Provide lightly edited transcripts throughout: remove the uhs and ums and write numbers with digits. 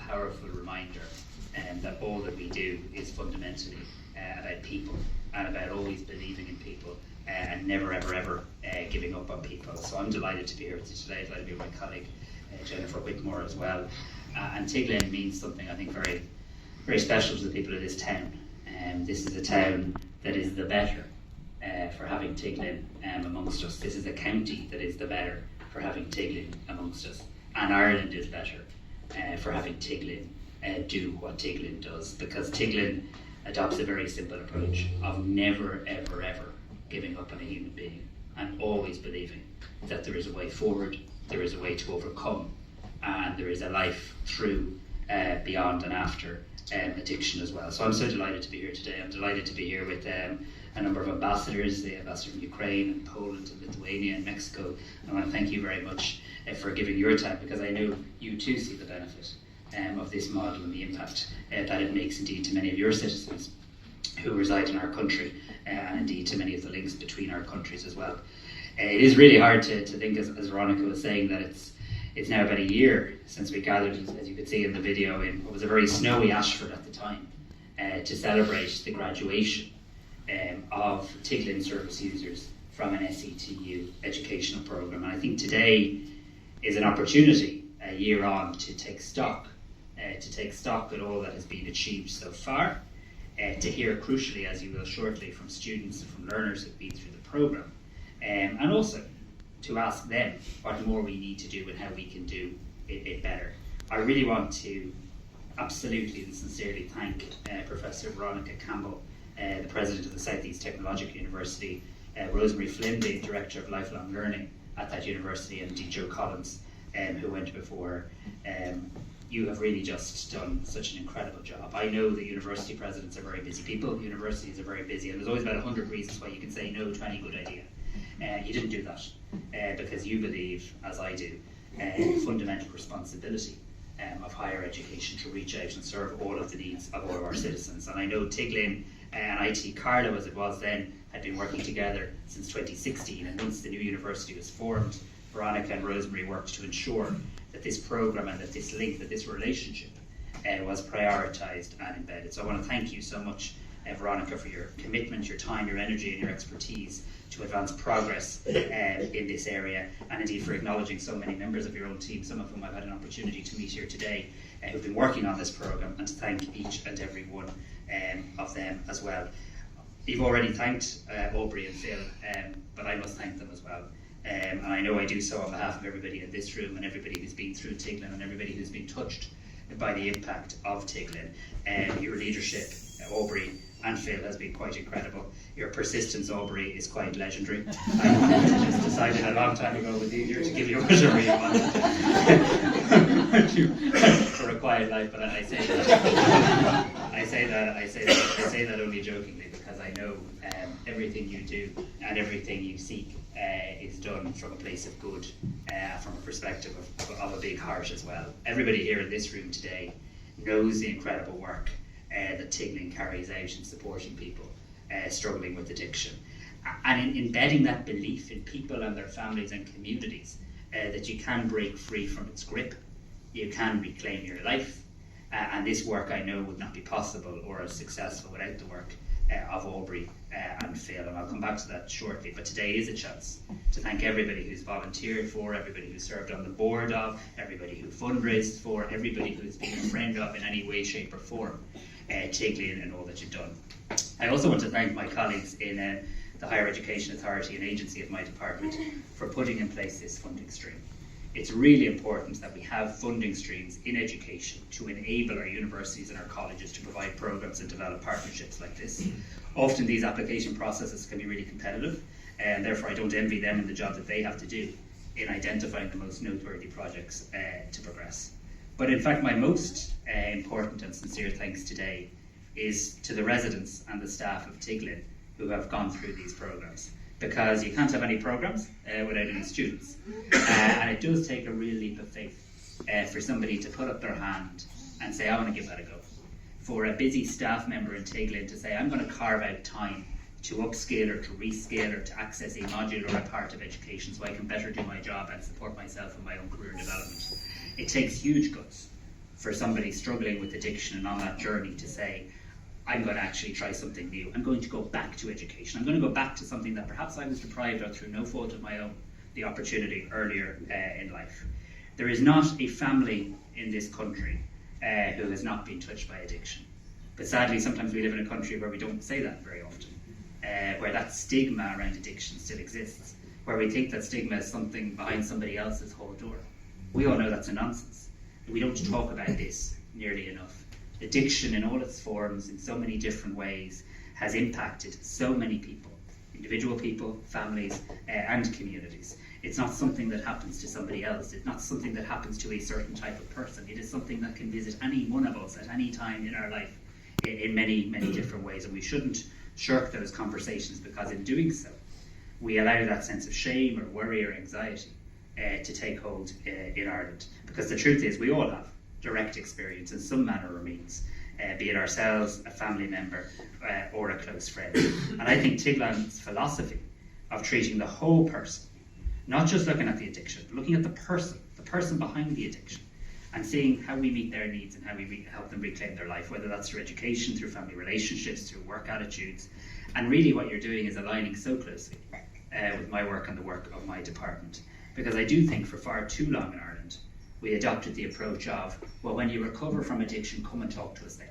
powerful reminder that all that we do is fundamentally about people and about always believing in people and never ever ever giving up on people. So I'm delighted to be here with you today, delighted to be with my colleague Jennifer Whitmore as well. And Tiglin means something I think very, very special to the people of this town. This is a town that is the better for having Tiglin amongst us. This is a county that is the better for having Tiglin amongst us. And Ireland is better for having Tiglin do what Tiglin does, because Tiglin adopts a very simple approach of never ever ever giving up on a human being and always believing that there is a way forward, there is a way to overcome, and there is a life through, beyond and after addiction as well. So I'm so delighted to be here today. I'm delighted to be here with a number of ambassadors, the ambassador from Ukraine and Poland and Lithuania and Mexico. I want to thank you very much for giving your time, because I know you too see the benefit of this model and the impact that it makes indeed to many of your citizens who reside in our country, and indeed to many of the links between our countries as well. It is really hard to think, as Veronica was saying, that it's now about a year since we gathered, as you could see in the video, in what was a very snowy Ashford at the time, to celebrate the graduation of Tiglin service users from an SETU educational programme. And I think today is an opportunity, a year on, to take stock at all that has been achieved so far, to hear crucially, as you will shortly, from students and from learners who've been through the programme, and also to ask them what more we need to do and how we can do it better. I really want to absolutely and sincerely thank Professor Veronica Campbell, the President of the South East Technological University, Rosemary Flynn, the Director of Lifelong Learning at that university, and Joe Collins, who went before her. You have really just done such an incredible job. I know that university presidents are very busy people, universities are very busy, and there's always about 100 reasons why you can say no to any good idea. You didn't do that because you believe, as I do, the fundamental responsibility of higher education to reach out and serve all of the needs of all of our citizens. And I know Tiglin and IT Carlow, as it was then, had been working together since 2016, and once the new university was formed, Veronica and Rosemary worked to ensure that this programme and that this link, that this relationship was prioritised and embedded. So I want to thank you so much, Veronica, for your commitment, your time, your energy and your expertise to advance progress in this area, and indeed for acknowledging so many members of your own team, some of whom I've had an opportunity to meet here today, who've been working on this programme, and to thank each and every one of them as well. You've already thanked Aubrey and Phil, but I must thank them as well. And I know I do so on behalf of everybody in this room and everybody who's been through Tiglin and everybody who's been touched by the impact of Tiglin. Your leadership, Aubrey and Phil, has been quite incredible. Your persistence, Aubrey, is quite legendary. I just decided a long time ago it was easier to give you whatever you wanted for a quiet life, but I say that only jokingly, because I know everything you do and everything you seek is done from a place of good, from a perspective of a big heart as well. Everybody here in this room today knows the incredible work that Tiglin carries out in supporting people struggling with addiction, and in embedding that belief in people and their families and communities that you can break free from its grip, you can reclaim your life, and this work I know would not be possible or as successful without the work of Aubrey and Phil, and I'll come back to that shortly. But today is a chance to thank everybody who's volunteered for, everybody who served on the board of, everybody who fundraised for, everybody who's been a friend of in any way, shape or form, Tiglin and all that you've done. I also want to thank my colleagues in the Higher Education Authority and agency of my department for putting in place this funding stream. It's really important that we have funding streams in education to enable our universities and our colleges to provide programs and develop partnerships like this. Often these application processes can be really competitive, and therefore I don't envy them in the job that they have to do in identifying the most noteworthy projects to progress. But in fact, my most important and sincere thanks today is to the residents and the staff of Tiglin who have gone through these programs, because you can't have any programs without any students. And it does take a real leap of faith for somebody to put up their hand and say, I want to give that a go. For a busy staff member in Tiglin to say, I'm going to carve out time to upscale or to rescale or to access a module or a part of education so I can better do my job and support myself in my own career development. It takes huge guts for somebody struggling with addiction and on that journey to say, I'm going to actually try something new. I'm going to go back to education. I'm going to go back to something that perhaps I was deprived of through no fault of my own, the opportunity earlier in life. There is not a family in this country who has not been touched by addiction. But sadly, sometimes we live in a country where we don't say that very often, where that stigma around addiction still exists, where we think that stigma is something behind somebody else's whole door. We all know that's a nonsense. We don't talk about this nearly enough. Addiction in all its forms, in so many different ways, has impacted so many people, individual people, families, and communities. It's not something that happens to somebody else. It's not something that happens to a certain type of person. It is something that can visit any one of us at any time in our life in many, many different ways. And we shouldn't shirk those conversations, because in doing so, we allow that sense of shame or worry or anxiety to take hold in Ireland. Because the truth is, we all have direct experience in some manner or means, be it ourselves, a family member, or a close friend. And I think Tiglin's philosophy of treating the whole person, not just looking at the addiction, but looking at the person behind the addiction, and seeing how we meet their needs and how we help them reclaim their life, whether that's through education, through family relationships, through work attitudes. And really what you're doing is aligning so closely with my work and the work of my department. Because I do think for far too long in Ireland, we adopted the approach of, well, when you recover from addiction, come and talk to us then.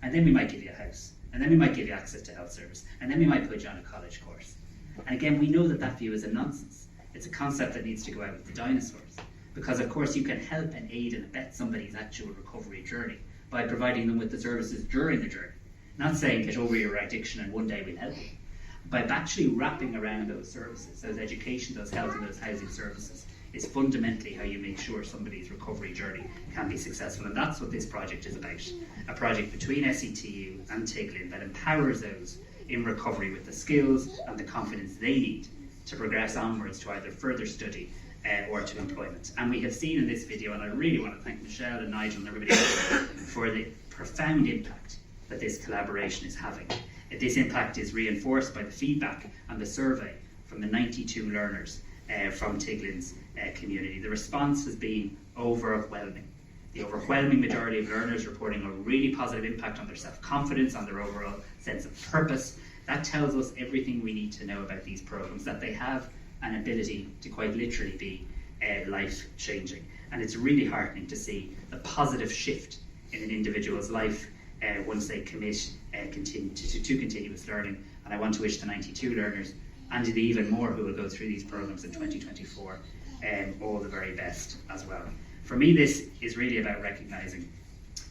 And then we might give you a house. And then we might give you access to health service. And then we might put you on a college course. And again, we know that that view is a nonsense. It's a concept that needs to go out with the dinosaurs. Because of course you can help and aid and abet somebody's actual recovery journey by providing them with the services during the journey. Not saying get over your addiction and one day we'll help you. By actually wrapping around those services, those education, those health and those housing services, is fundamentally how you make sure somebody's recovery journey can be successful. And that's what this project is about. A project between SETU and Tiglin that empowers those in recovery with the skills and the confidence they need to progress onwards to either further study or to employment. And we have seen in this video, and I really want to thank Michelle and Nigel and everybody else for the profound impact that this collaboration is having. This impact is reinforced by the feedback and the survey from the 92 learners from Tiglin's community. The response has been overwhelming. The overwhelming majority of learners reporting a really positive impact on their self-confidence, on their overall sense of purpose. That tells us everything we need to know about these programs, that they have an ability to quite literally be life-changing. And it's really heartening to see the positive shift in an individual's life once they commit to continuous learning. And I want to wish the 92 learners, and the even more who will go through these programs in 2024, all the very best as well. For me, this is really about recognising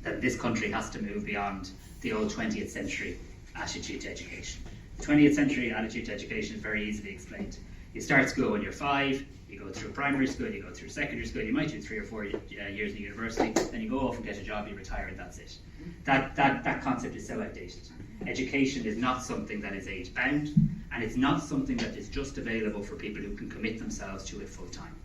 that this country has to move beyond the old 20th century attitude to education. The 20th century attitude to education is very easily explained. You start school when you're 5, you go through primary school, you go through secondary school, you might do 3 or 4 years in university, then you go off and get a job, you retire, and that's it. That concept is so outdated. Education is not something that is age bound, and it's not something that is just available for people who can commit themselves to it full time.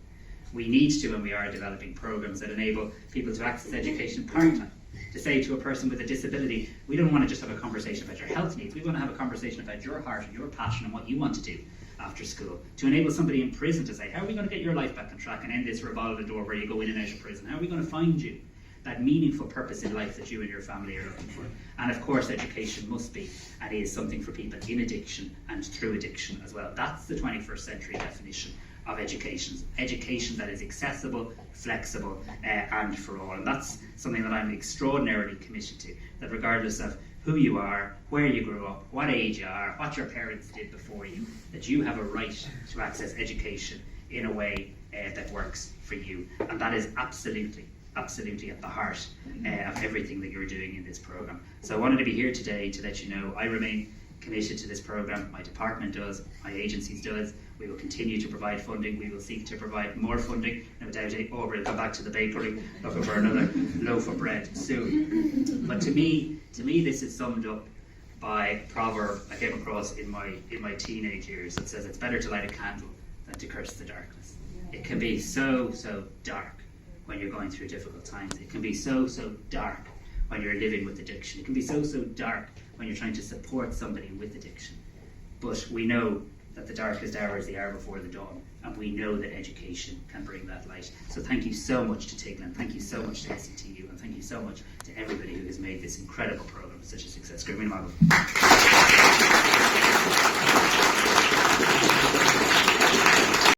We need to, and we are developing programs that enable people to access education part-time. To say to a person with a disability, we don't want to just have a conversation about your health needs, we want to have a conversation about your heart and your passion and what you want to do after school. To enable somebody in prison to say, how are we going to get your life back on track and end this revolving door where you go in and out of prison? How are we going to find you that meaningful purpose in life that you and your family are looking for? And of course, education must be and is something for people in addiction and through addiction as well. That's the 21st century definition of education. Education that is accessible, flexible, and for all. And that's something that I'm extraordinarily committed to, that regardless of who you are, where you grew up, what age you are, what your parents did before you, that you have a right to access education in a way that works for you. And that is absolutely at the heart of everything that you're doing in this programme. So I wanted to be here today to let you know I remain committed to this programme. My department does, my agencies does. We will continue to provide funding. We will seek to provide more funding. No doubt we'll go back to the bakery looking for another loaf of bread soon. But to me this is summed up by a proverb I came across in my teenage years that says it's better to light a candle than to curse the darkness. It can be so dark when you're going through difficult times. It can be so dark when you're living with addiction. It can be so dark when you're trying to support somebody with addiction. But we know that the darkest hour is the hour before the dawn, and we know that education can bring that light. So thank you so much to Tiglin, thank you so much to SETU, and thank you so much to everybody who has made this incredible program such a success. Good morning, Michael.